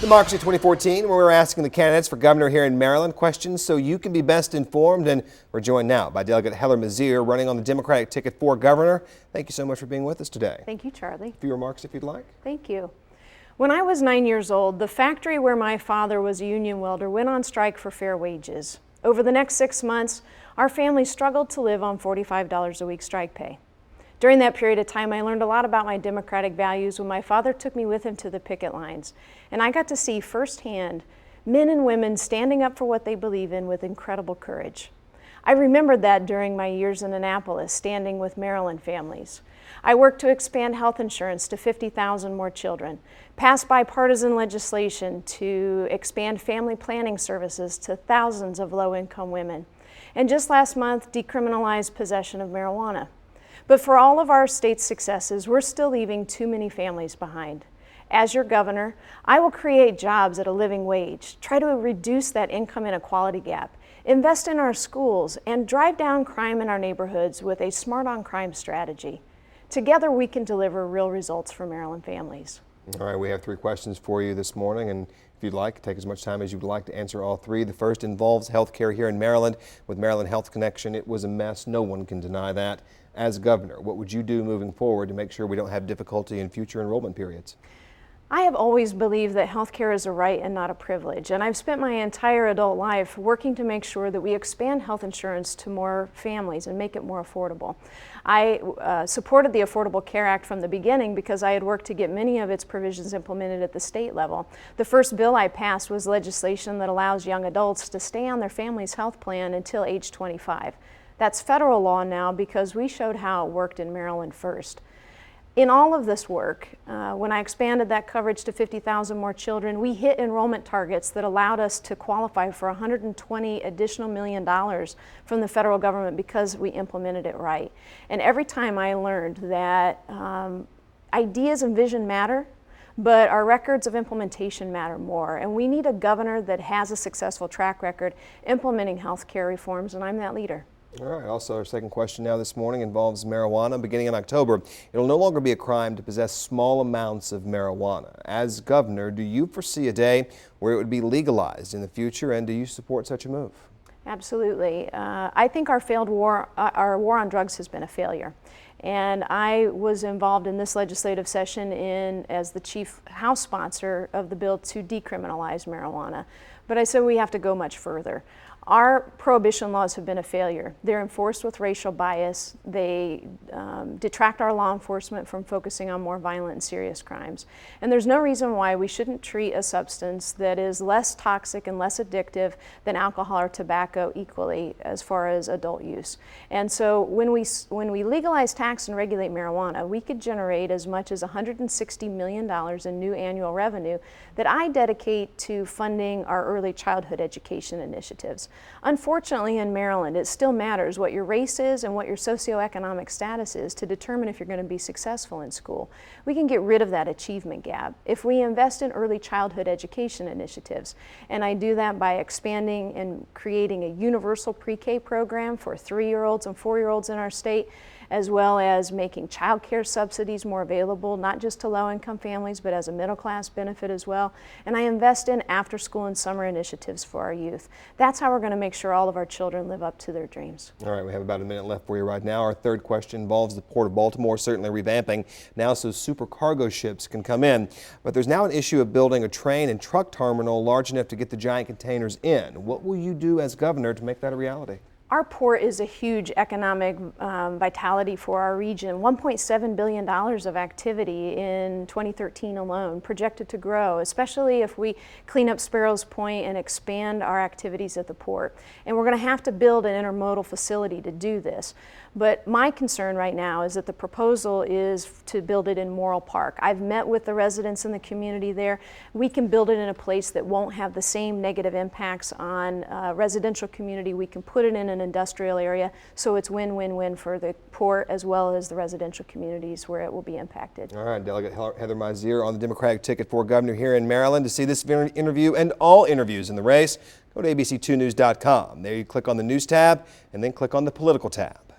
Democracy 2014, where we're asking the candidates for governor here in Maryland questions so you can be best informed. And we're joined now by Delegate Mizeur, running on the Democratic ticket for governor. Thank you so much for being with us today. Thank you, Charlie. A few remarks if you'd like. Thank you. When I was 9 years old, the factory where my father was a union welder went on strike for fair wages. Over the next 6 months, our family struggled to live on $45 a week strike pay. During that period of time, I learned a lot about my democratic values when my father took me with him to the picket lines. And I got to see firsthand men and women standing up for what they believe in with incredible courage. I remembered that during my years in Annapolis, standing with Maryland families. I worked to expand health insurance to 50,000 more children, passed bipartisan legislation to expand family planning services to thousands of low-income women, and just last month decriminalized possession of marijuana. But for all of our state's successes, we're still leaving too many families behind. As your governor, I will create jobs at a living wage, try to reduce that income inequality gap, invest in our schools, and drive down crime in our neighborhoods with a smart on crime strategy. Together, we can deliver real results for Maryland families. All right, we have 3 questions for you this morning, and if you'd like, take as much time as you'd like to answer all 3. The first involves health care here in Maryland. With Maryland Health Connection, it was a mess. No one can deny that. As governor, what would you do moving forward to make sure we don't have difficulty in future enrollment periods? I have always believed that health care is a right and not a privilege, and I've spent my entire adult life working to make sure that we expand health insurance to more families and make it more affordable. I supported the Affordable Care Act from the beginning because I had worked to get many of its provisions implemented at the state level. The first bill I passed was legislation that allows young adults to stay on their family's health plan until age 25. That's federal law now because we showed how it worked in Maryland first. In all of this work, when I expanded that coverage to 50,000 more children, we hit enrollment targets that allowed us to qualify for $120 additional million from the federal government because we implemented it right. And every time I learned that ideas and vision matter, but our records of implementation matter more. And we need a governor that has a successful track record implementing health care reforms, and I'm that leader. All right, also our second question now this morning involves marijuana. Beginning in October, it'll no longer be a crime to possess small amounts of marijuana. As governor, do you foresee a day where it would be legalized in the future, and do you support such a move? Absolutely. I think our war on drugs has been a failure. And I was involved in this legislative session as the chief House sponsor of the bill to decriminalize marijuana. But I said we have to go much further. Our prohibition laws have been a failure. They're enforced with racial bias. They detract our law enforcement from focusing on more violent and serious crimes. And there's no reason why we shouldn't treat a substance that is less toxic and less addictive than alcohol or tobacco equally as far as adult use. And so when we legalize, tax, and regulate marijuana, we could generate as much as $160 million in new annual revenue that I dedicate to funding our early childhood education initiatives. Unfortunately, in Maryland, it still matters what your race is and what your socioeconomic status is to determine if you're going to be successful in school. We can get rid of that achievement gap if we invest in early childhood education initiatives. And I do that by expanding and creating a universal pre-K program for 3-year-olds and 4-year-olds in our state, as well as making child care subsidies more available, not just to low-income families, but as a middle-class benefit as well. And I invest in after-school and summer initiatives for our youth. That's how we're going to make sure all of our children live up to their dreams. All right, we have about a minute left for you right now. Our third question involves the Port of Baltimore, certainly revamping now so super cargo ships can come in. But there's now an issue of building a train and truck terminal large enough to get the giant containers in. What will you do as governor to make that a reality? Our port is a huge economic vitality for our region. $1.7 billion of activity in 2013 alone, projected to grow, especially if we clean up Sparrows Point and expand our activities at the port. And we're going to have to build an intermodal facility to do this. But my concern right now is that the proposal is to build it in Morrill Park. I've met with the residents in the community there. We can build it in a place that won't have the same negative impacts on residential community. We can put it in an industrial area, so it's win-win-win for the port as well as the residential communities where it will be impacted. All right, Delegate Mizeur on the Democratic ticket for governor here in Maryland. To see this interview and all interviews in the race, go to abc2news.com. There you click on the News tab and then click on the Political tab.